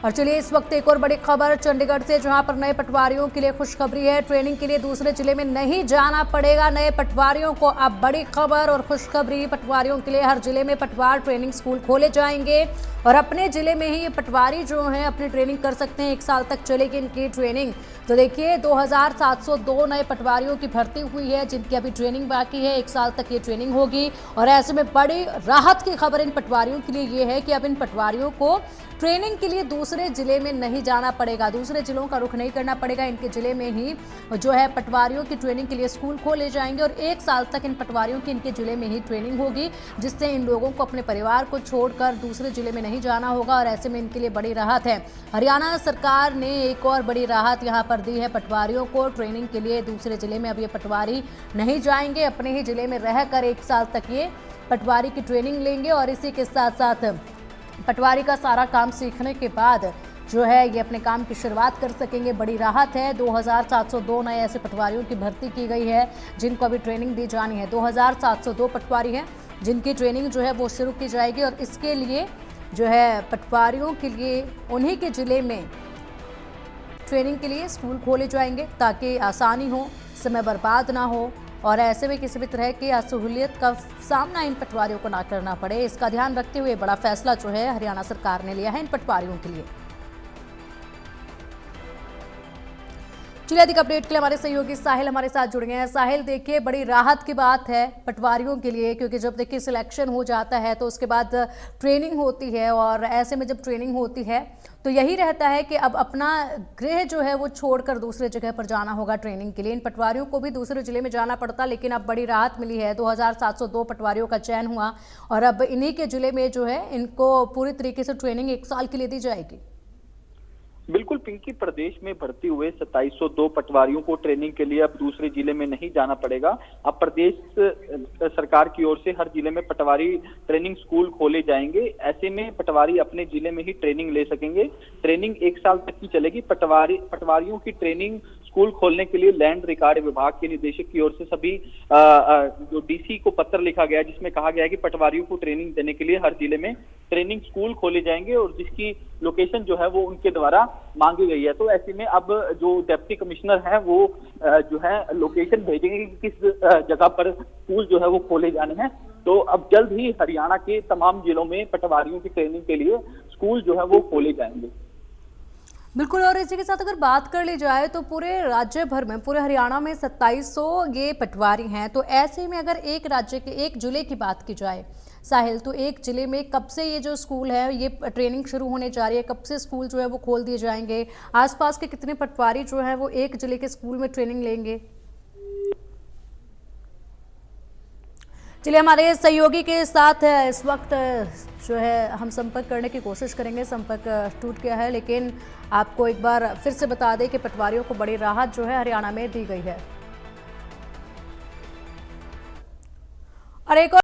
और चलिए इस वक्त एक और बड़ी खबर चंडीगढ़ से, जहां पर नए पटवारियों के लिए खुशखबरी है। ट्रेनिंग के लिए दूसरे जिले में नहीं जाना पड़ेगा नए पटवारियों को। अब बड़ी खबर और खुशखबरी पटवारियों के लिए, हर जिले में पटवार ट्रेनिंग स्कूल खोले जाएंगे और अपने जिले में ही ये पटवारी जो है अपनी ट्रेनिंग कर सकते हैं। 1 साल तक चलेगी इनकी ट्रेनिंग। तो देखिए 2702 नए पटवारियों की भर्ती हुई है, जिनकी अभी ट्रेनिंग बाकी है। 1 साल तक ये ट्रेनिंग होगी और ऐसे में बड़ी राहत की खबर इन पटवारियों के लिए ये है कि अब इन पटवारियों को ट्रेनिंग के लिए दूसरे जिले में नहीं जाना पड़ेगा, दूसरे जिलों का रुख नहीं करना पड़ेगा। इनके जिले में ही जो है पटवारियों की ट्रेनिंग के लिए स्कूल खोले जाएंगे और 1 साल तक इन पटवारियों की इनके जिले में ही ट्रेनिंग होगी, जिससे इन लोगों को अपने परिवार को छोड़कर दूसरे जिले में नहीं जाना होगा और ऐसे में इनके लिए बड़ी राहत है। हरियाणा सरकार ने एक और बड़ी राहत यहाँ पर दी है पटवारियों को। ट्रेनिंग के लिए दूसरे जिले में अब ये पटवारी नहीं जाएंगे, अपने ही जिले में रहकर 1 साल तक ये पटवारी की ट्रेनिंग लेंगे और इसी के साथ साथ पटवारी का सारा काम सीखने के बाद जो है ये अपने काम की शुरुआत कर सकेंगे। बड़ी राहत है। 2702 नए ऐसे पटवारियों की भर्ती की गई है जिनको अभी ट्रेनिंग दी जानी है। 2702 पटवारी हैं जिनकी ट्रेनिंग जो है वो शुरू की जाएगी और इसके लिए जो है पटवारियों के लिए उन्हीं के ज़िले में ट्रेनिंग के लिए स्कूल खोले जाएंगे ताकि आसानी हो, समय बर्बाद ना हो और ऐसे में किसी भी तरह की असहूलियत का सामना इन पटवारियों को ना करना पड़े। इसका ध्यान रखते हुए बड़ा फैसला जो है हरियाणा सरकार ने लिया है इन पटवारियों के लिए। चलिए अधिक अपडेट के लिए हमारे सहयोगी साहिल हमारे साथ जुड़ गए हैं। साहिल, देखिए बड़ी राहत की बात है पटवारियों के लिए, क्योंकि जब देखिए सिलेक्शन हो जाता है तो उसके बाद ट्रेनिंग होती है और ऐसे में जब ट्रेनिंग होती है तो यही रहता है कि अब अपना गृह जो है वो छोड़कर दूसरे जगह पर जाना होगा ट्रेनिंग के लिए। इन पटवारियों को भी दूसरे जिले में जाना पड़ता, लेकिन अब बड़ी राहत मिली है। 2702 पटवारियों का चयन हुआ और अब इन्हीं के जिले में जो है इनको पूरी तरीके से ट्रेनिंग 1 साल के लिए दी जाएगी। बिल्कुल पिंकी, प्रदेश में भर्ती हुए 2702 पटवारियों को ट्रेनिंग के लिए अब दूसरे जिले में नहीं जाना पड़ेगा। अब प्रदेश सरकार की ओर से हर जिले में पटवारी ट्रेनिंग स्कूल खोले जाएंगे। ऐसे में पटवारी अपने जिले में ही ट्रेनिंग ले सकेंगे। ट्रेनिंग 1 साल तक की चलेगी। पटवारियों की ट्रेनिंग स्कूल खोलने के लिए लैंड रिकॉर्ड विभाग के निदेशक की ओर से सभी जो डीसी को पत्र लिखा गया, जिसमें कहा गया है कि पटवारियों को ट्रेनिंग देने के लिए हर जिले में ट्रेनिंग स्कूल खोले जाएंगे और जिसकी लोकेशन जो है वो उनके द्वारा मांगी गई है। तो ऐसे में अब जो डिप्टी कमिश्नर है वो जो है लोकेशन भेजेंगे कि किस जगह पर स्कूल जो है वो खोले जाने हैं। तो अब जल्द ही हरियाणा के तमाम जिलों में पटवारियों की ट्रेनिंग के लिए स्कूल जो है वो खोले जाएंगे। बिल्कुल, और इसी के साथ अगर बात कर ली जाए तो पूरे राज्य भर में, पूरे हरियाणा में 2700 ये पटवारी हैं। तो ऐसे में अगर एक राज्य के एक जिले की बात की जाए साहिल, तो एक जिले में कब से ये जो स्कूल है ये ट्रेनिंग शुरू होने जा रही है, कब से स्कूल जो है वो खोल दिए जाएंगे, आसपास के कितने पटवारी जो है वो एक जिले के स्कूल में ट्रेनिंग लेंगे? चलिए हमारे सहयोगी के साथ इस वक्त जो है हम संपर्क करने की कोशिश करेंगे। संपर्क टूट गया है, लेकिन आपको एक बार फिर से बता दें कि पटवारियों को बड़ी राहत जो है हरियाणा में दी गई है। और एक और